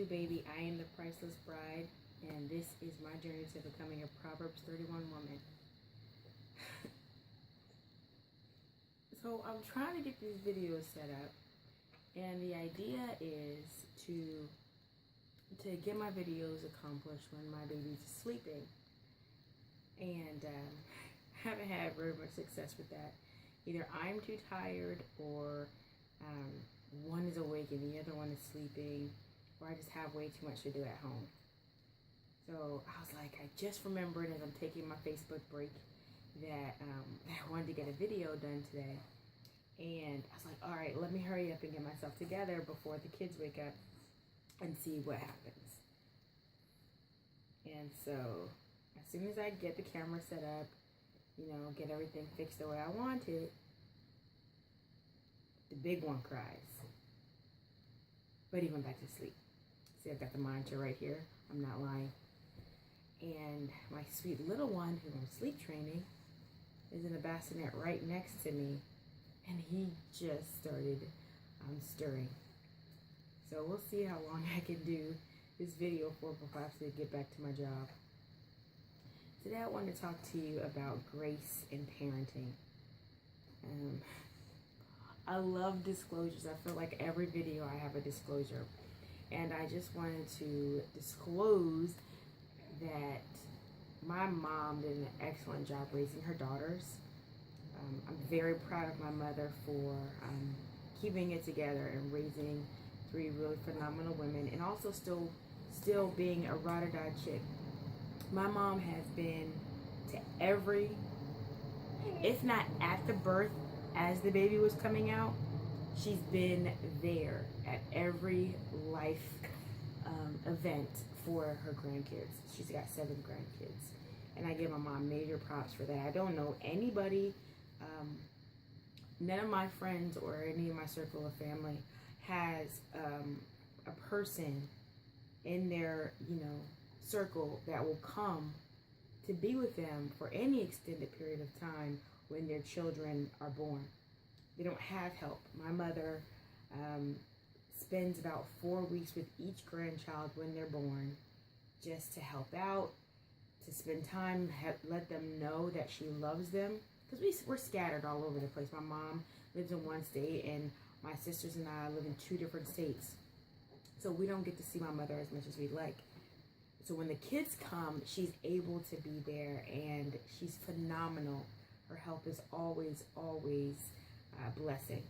YouTube, baby. I am the Priceless Bride, and this is my journey to becoming a Proverbs 31 woman. So I'm trying to get these videos set up, and the idea is to get my videos accomplished when my baby's sleeping. And haven't had very much success with that. Either I'm too tired, or one is awake and the other one is sleeping, or I just have way too much to do at home. So I was like, I just remembered as I'm taking my Facebook break that I wanted to get a video done today. And I was like, all right, let me hurry up and get myself together before the kids wake up and see what happens. And so as soon as I get the camera set up, get everything fixed the way I want it, the big one cries. But he went back to sleep. See, I've got the monitor right here. I'm not lying. And my sweet little one, who I'm sleep training, is in the bassinet right next to me. And he just started stirring. So we'll see how long I can do this video for before I have to get back to my job. Today I want to talk to you about grace in parenting. I love disclosures. I feel like every video I have a disclosure. And I just wanted to disclose that my mom did an excellent job raising her daughters. I'm very proud of my mother for keeping it together and raising three really phenomenal women, and also still being a ride or die chick. My mom has been to every, if not at the birth as the baby was coming out, she's been there at every life event for her grandkids. She's got 7 grandkids. And I give my mom major props for that. I don't know anybody, none of my friends or any of my circle of family has a person in their, circle that will come to be with them for any extended period of time when their children are born. They don't have help. My mother spends about 4 weeks with each grandchild when they're born, just to help out, to spend time, let them know that she loves them. Because we're scattered all over the place. My mom lives in one state, and my sisters and I live in 2 different states. So we don't get to see my mother as much as we'd like. So when the kids come, she's able to be there, and she's phenomenal. Her help is always a blessing.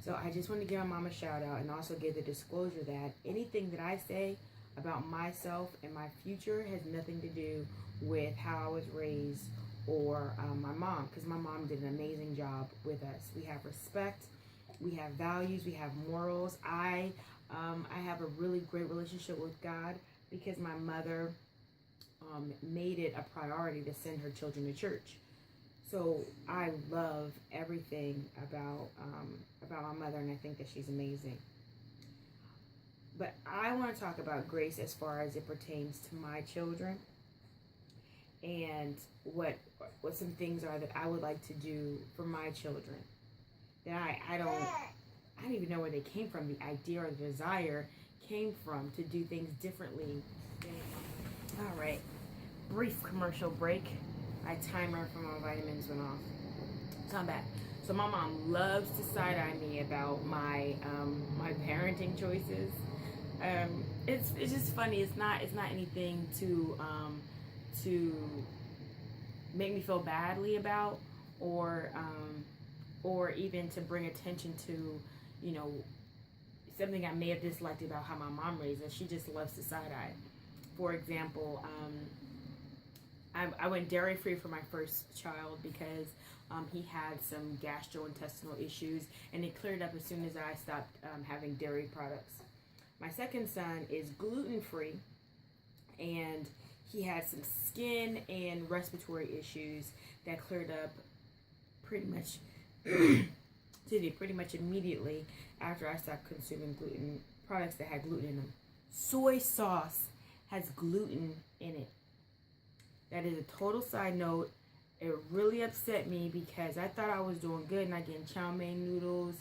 So I just want to give my mom a shout out, and also give the disclosure that anything that I say about myself and my future has nothing to do with how I was raised or my mom, because my mom did an amazing job with us. We have respect, we have values, we have morals. I have a really great relationship with God because my mother made it a priority to send her children to church. So I love everything about my mother, and I think that she's amazing. But I want to talk about grace as far as it pertains to my children, and what some things are that I would like to do for my children. That I don't even know where they came from. The idea or the desire came from to do things differently. All right, brief commercial break. My timer for my vitamins went off. So I'm back. So my mom loves to side-eye me about my my parenting choices. It's just funny. It's not anything to make me feel badly about, or even to bring attention to, something I may have disliked about how my mom raised us. She just loves to side-eye. For example, I went dairy-free for my first child because he had some gastrointestinal issues, and it cleared up as soon as I stopped having dairy products. My second son is gluten-free, and he had some skin and respiratory issues that cleared up pretty much immediately after I stopped consuming gluten products that had gluten in them. Soy sauce has gluten in it. That is a total side note. It really upset me because I thought I was doing good, and I getting chow mein noodles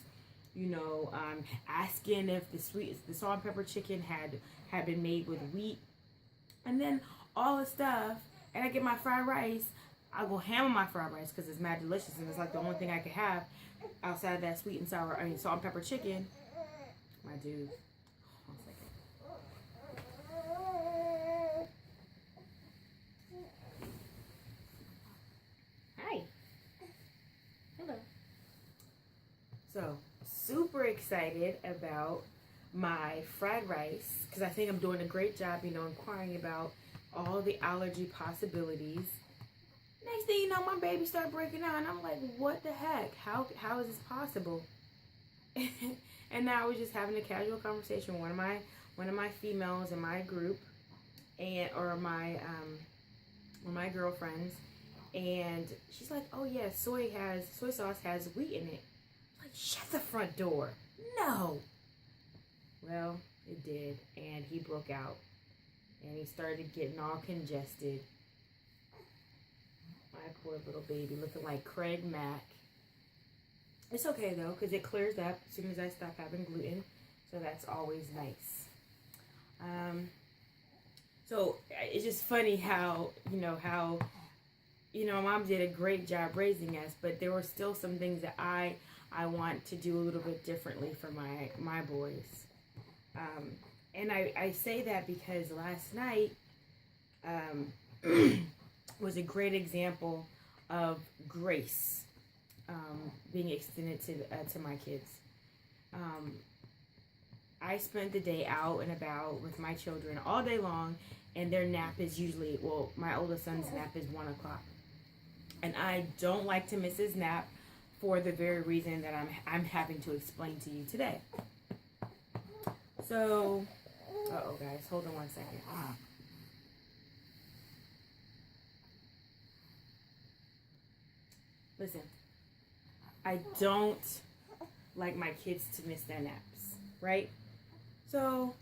asking if the salt and pepper chicken had been made with wheat, and then all the stuff. And I get my fried rice. I go ham on my fried rice because it's mad delicious, and it's like the only thing I could have outside of that sweet and sour, salt and pepper chicken. My dude. 1 second. Hi. Hello. So, super excited about my fried rice because I think I'm doing a great job, inquiring about all the allergy possibilities. Next thing you know, my baby started breaking out, and I'm like, what the heck? How is this possible? And now I was just having a casual conversation with one of my females in my group, or my girlfriends, and she's like, oh yeah, soy sauce has wheat in it. I'm like, shut the front door. No. Well, it did, and he broke out, and he started getting all congested. My poor little baby, looking like Craig Mack. It's okay though, because it clears up as soon as I stop having gluten, so that's always nice. So it's just funny how Mom did a great job raising us, but there were still some things that I want to do a little bit differently for my boys. And I say that because last night was a great example of grace being extended to my kids. I spent the day out and about with my children all day long, and their nap is usually, my oldest son's nap is 1 o'clock. And I don't like to miss his nap for the very reason that I'm having to explain to you today. So, guys, hold on 1 second. Listen, I don't like my kids to miss their naps, right? So,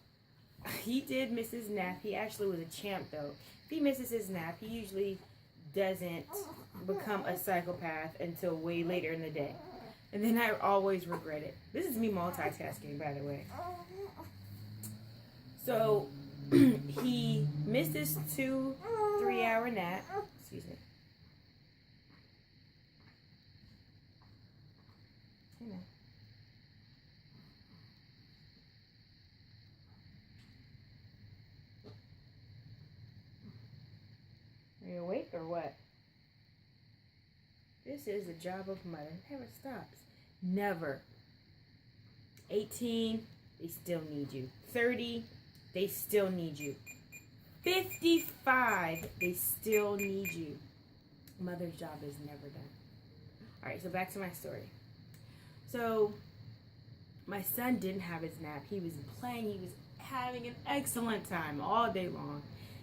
he did miss his nap. He actually was a champ, though. If he misses his nap, he usually doesn't become a psychopath until way later in the day. And then I always regret it. This is me multitasking, by the way. So, he missed his 2-3 hour nap. Excuse me. Hey, man. Are you awake or what? This is the job of mother. Never stops. Never. 18, they still need you. 30, they still need you. 55, they still need you. Mother's job is never done. All right, so back to my story. So, my son didn't have his nap. He was playing. He was having an excellent time all day long.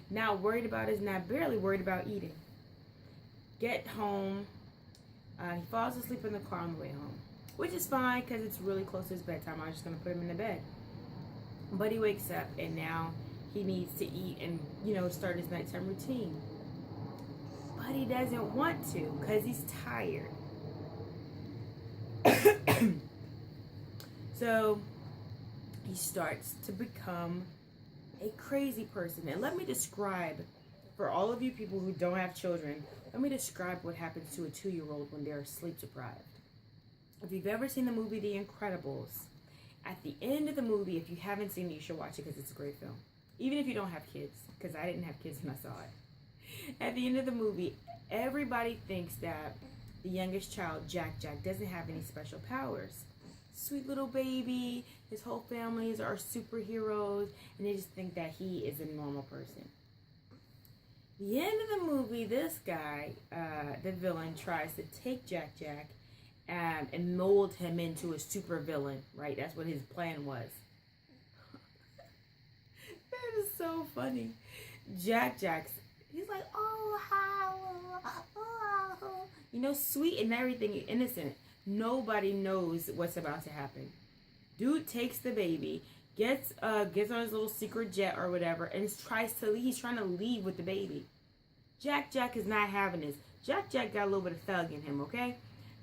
Not worried about his nap, barely worried about eating. Get home. He falls asleep in the car on the way home, which is fine because it's really close to his bedtime. I was just going to put him in the bed. But he wakes up, and now he needs to eat and, start his nighttime routine. But he doesn't want to because he's tired. So he starts to become a crazy person. And let me describe, for all of you people who don't have children, let me describe what happens to a 2-year-old when they're sleep deprived. If you've ever seen the movie The Incredibles, at the end of the movie, if you haven't seen it, you should watch it because it's a great film. Even if you don't have kids, because I didn't have kids when I saw it. At the end of the movie, everybody thinks that the youngest child, Jack, doesn't have any special powers. Sweet little baby, his whole family are superheroes, and they just think that he is a normal person. The end of the movie, this guy, the villain, tries to take Jack and mold him into a super villain, right? That's what his plan was. That is so funny. Jack's, he's like, oh, how, sweet and everything, innocent. Nobody knows what's about to happen. Dude takes the baby, gets on his little secret jet or whatever, and he's trying to leave with the baby. Jack is not having this. Jack got a little bit of thug in him, okay?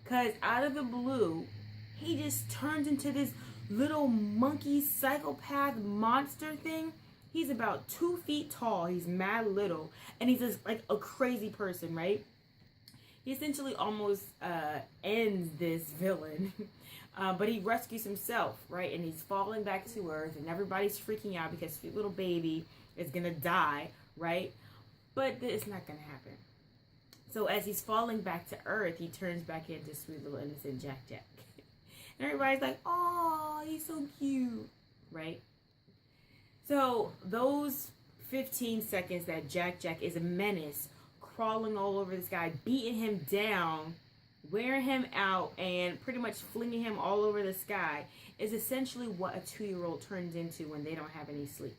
Because out of the blue, he just turns into this little monkey psychopath monster thing. He's about 2 feet tall. He's mad little. And he's just like a crazy person, right? He essentially almost ends this villain. But he rescues himself, right? And he's falling back to earth. And everybody's freaking out because sweet little baby is going to die, right? But it's not going to happen. So as he's falling back to earth, he turns back into sweet little innocent Jack Jack. And everybody's like, oh, he's so cute, right? So those 15 seconds that Jack Jack is a menace, crawling all over this guy, beating him down, wearing him out, and pretty much flinging him all over the sky, is essentially what a 2-year-old turns into when they don't have any sleep.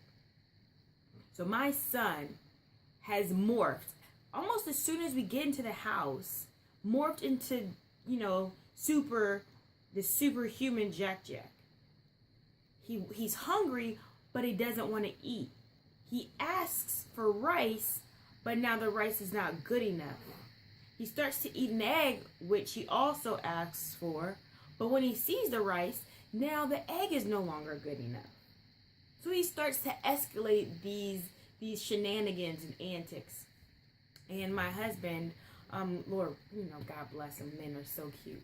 So my son has morphed almost as soon as we get into the house, morphed into, the superhuman Jack Jack. He's hungry, but he doesn't want to eat. He asks for rice, but now the rice is not good enough. He starts to eat an egg, which he also asks for, but when he sees the rice, now the egg is no longer good enough. So he starts to escalate these shenanigans and antics. And my husband, Lord, God bless him, men are so cute.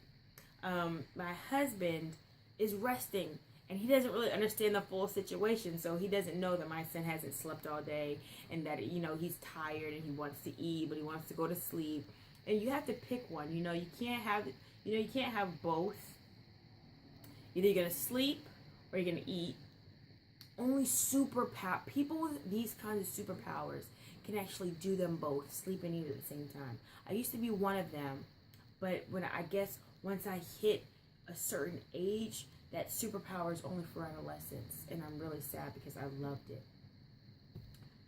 My husband is resting, and he doesn't really understand the full situation, so he doesn't know that my son hasn't slept all day, and that, he's tired and he wants to eat, but he wants to go to sleep. And you have to pick one. You can't have both. Either you're gonna sleep or you're gonna eat. Only people with these kinds of superpowers can actually do them both, sleep and eat at the same time. I used to be one of them, but once I hit a certain age, that superpower is only for adolescents, and I'm really sad because I loved it.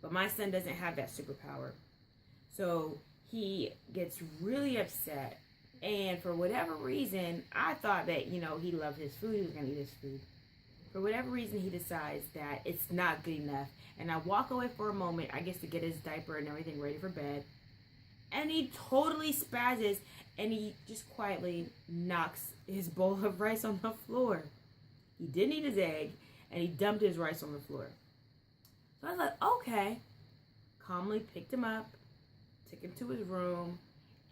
But my son doesn't have that superpower, so he gets really upset, and for whatever reason, I thought that he loved his food, he was gonna eat his food. For whatever reason, he decides that it's not good enough. And I walk away for a moment, I guess to get his diaper and everything ready for bed. And he totally spazzes, and he just quietly knocks his bowl of rice on the floor. He didn't eat his egg, and he dumped his rice on the floor. So I was like, okay. Calmly picked him up, took him to his room,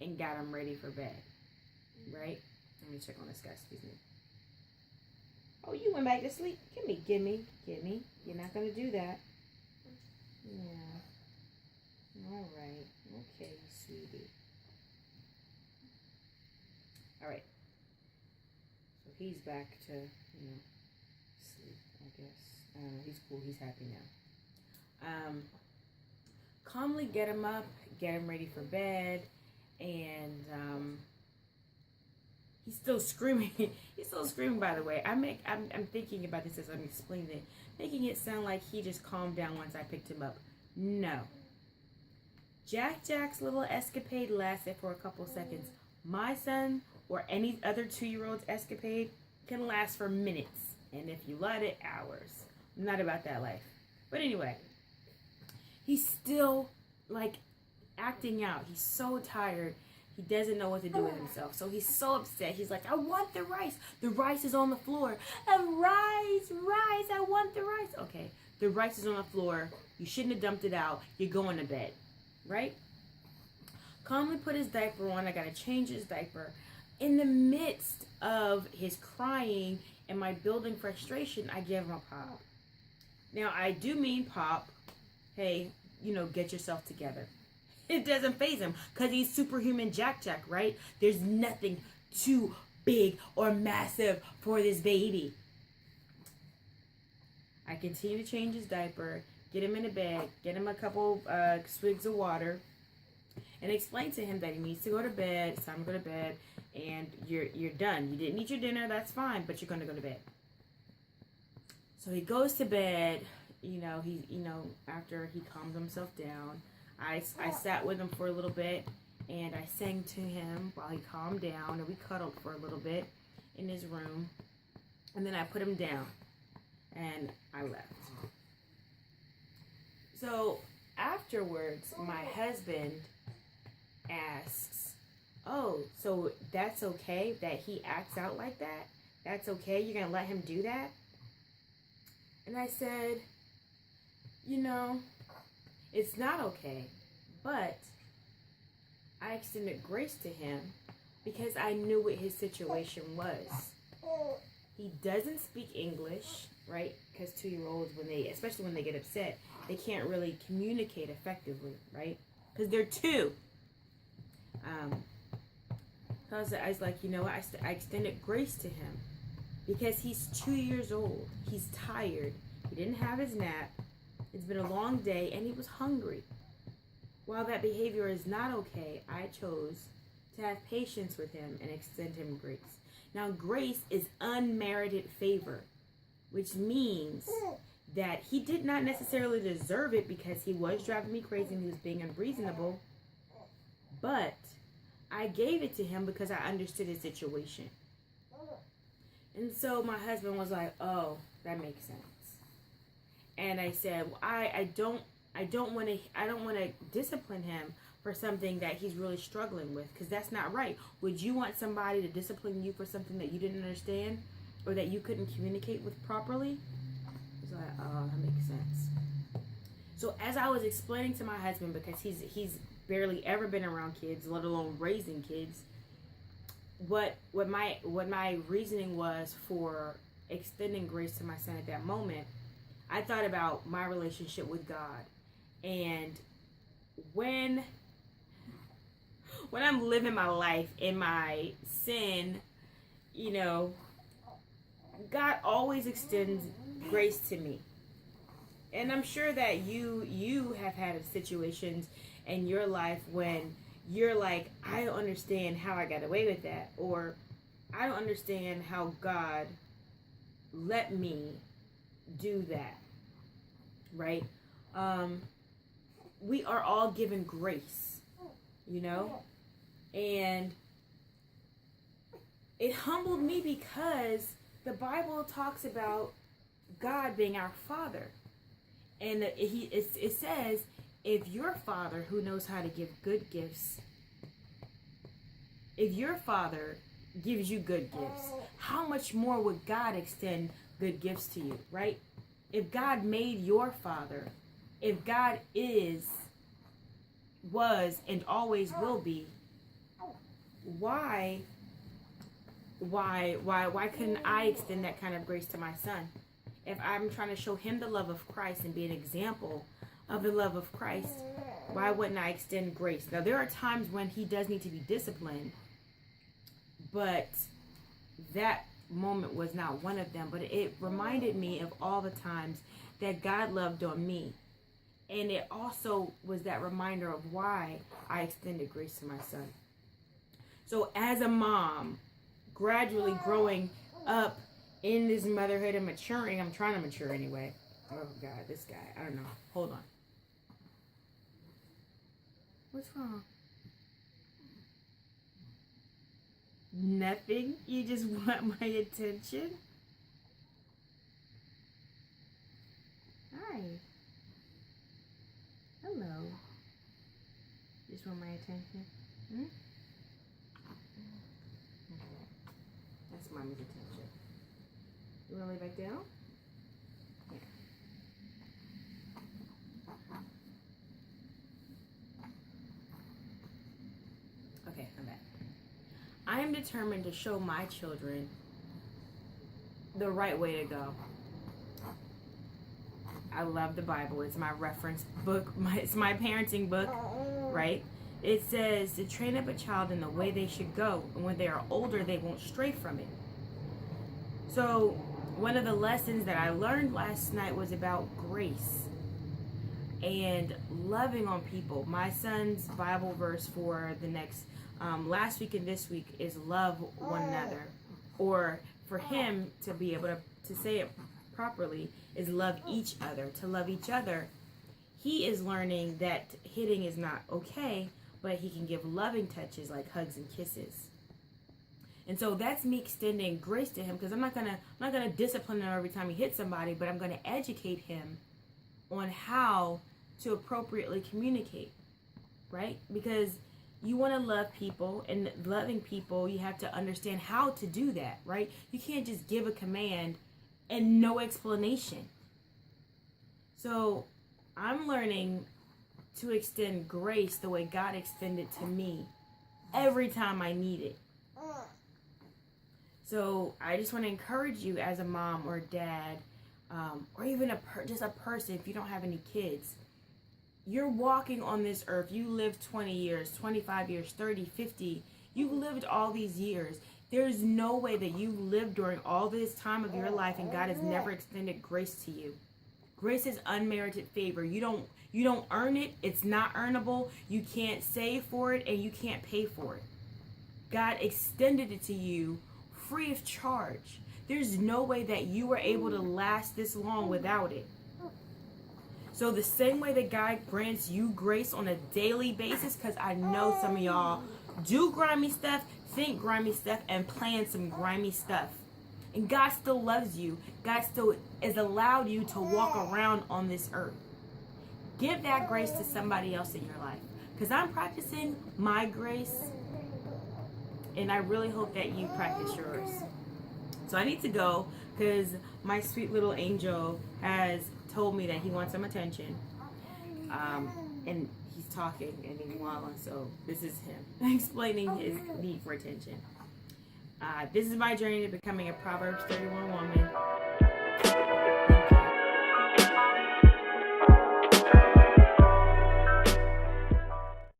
and got him ready for bed. Right? Let me check on this guy, excuse me. Oh, you went back to sleep? Gimme. You're not going to do that. Yeah. All right. Okay, sweetie. All right. So he's back to, sleep, I guess. He's cool. He's happy now. Calmly get him up, get him ready for bed, and he's still screaming. He's still screaming, by the way. I'm thinking about this as I'm explaining it, making it sound like he just calmed down once I picked him up. No. Jack Jack's little escapade lasted for a couple seconds. My son or any other 2-year-old's escapade can last for minutes. And if you let it, hours. I'm not about that life. But anyway, he's still acting out. He's so tired. He doesn't know what to do with himself. So he's so upset. He's like, I want the rice. The rice is on the floor. Rice. I want the rice. Okay, the rice is on the floor. You shouldn't have dumped it out. You're going to bed. Right? Calmly put his diaper on. I got to change his diaper. In the midst of his crying and my building frustration, I give him a pop. Now, I do mean pop. Hey, get yourself together. It doesn't faze him because he's superhuman Jack Jack, right? There's nothing too big or massive for this baby. I continue to change his diaper, get him into bed, get him a couple swigs of water, and explain to him that he needs to go to bed. It's time to go to bed, and you're done. You didn't eat your dinner, that's fine, but you're going to go to bed. So he goes to bed. After he calms himself down, I sat with him for a little bit, and I sang to him while he calmed down, and we cuddled for a little bit in his room, and then I put him down, and I left. So afterwards, my husband asks, oh, so that's okay that he acts out like that? That's okay? You're going to let him do that? And I said, you know, it's not okay, but I extended grace to him because I knew what his situation was. He doesn't speak English, right? Because 2-year-olds, especially when they get upset, they can't really communicate effectively, right? Because they're 2. So I was like, you know what? I extended grace to him because he's 2 years old. He's tired. He didn't have his nap. It's been a long day, and he was hungry. While that behavior is not okay, I chose to have patience with him and extend him grace. Now, grace is unmerited favor, which means that he did not necessarily deserve it because he was driving me crazy and he was being unreasonable. But I gave it to him because I understood his situation. And so my husband was like, oh, that makes sense. And I said, well, I don't want to discipline him for something that he's really struggling with, because that's not right. Would you want somebody to discipline you for something that you didn't understand or that you couldn't communicate with properly? He's like, oh, that makes sense. So as I was explaining to my husband, because he's barely ever been around kids, let alone raising kids, what my reasoning was for extending grace to my son at that moment, I thought about my relationship with God. And when I'm living my life in my sin, you know, God always extends grace to me. And I'm sure that you have had situations in your life when you're like, I don't understand how I got away with that, or I don't understand how God let me do that, right? We are all given grace, you know, and it humbled me because the Bible talks about God being our Father, and it says, if your Father who knows how to give good gifts, if your Father gives you good gifts, how much more would God extend good gifts to you, right? If God made your Father, if God was, and always will be, why couldn't I extend that kind of grace to my son? If I'm trying to show him the love of Christ and be an example of the love of Christ, why wouldn't I extend grace? Now, there are times when he does need to be disciplined, but that moment was not one of them. But it reminded me of all the times that God loved on me. And it also was that reminder of why I extended grace to my son. So as a mom, gradually growing up in this motherhood and maturing, I'm trying to mature anyway. Oh God, this guy, I don't know. Hold on. What's wrong? Nothing? You just want my attention? Hi. Hello. Just want my attention? Hmm? Okay. That's mommy's attention. You want to lay back down? Yeah. Okay, I'm back. I am determined to show my children the right way to go. I love the Bible. It's my reference book. It's my parenting book, right? It says to train up a child in the way they should go, and when they are older, they won't stray from it. So one of the lessons that I learned last night was about grace and loving on people. My son's Bible verse for the next last week and this week is love one another, or for him to be able to say it properly is love each other. To love each other, he is learning that hitting is not okay, but he can give loving touches like hugs and kisses. And so that's me extending grace to him, because I'm not gonna discipline him every time he hits somebody, but I'm gonna educate him on how to appropriately communicate, right? Because you want to love people, and loving people, you have to understand how to do that, right? You can't just give a command and no explanation. So I'm learning to extend grace the way God extended to me every time I need it. So I just want to encourage you as a mom or dad, or even just a person, if you don't have any kids. You're walking on this earth. You lived 20 years, 25 years, 30, 50. You lived all these years. There's no way that you lived during all this time of your life and God has never extended grace to you. Grace is unmerited favor. You don't earn it. It's not earnable. You can't save for it, and you can't pay for it. God extended it to you free of charge. There's no way that you were able to last this long without it. So the same way that God grants you grace on a daily basis, because I know some of y'all do grimy stuff, think grimy stuff, and plan some grimy stuff. And God still loves you. God still has allowed you to walk around on this earth. Give that grace to somebody else in your life. Because I'm practicing my grace, and I really hope that you practice yours. So I need to go because my sweet little angel has told me that he wants some attention. And he's talking and he's wilding, so this is him explaining his need for attention. This is my journey to becoming a Proverbs 31 woman.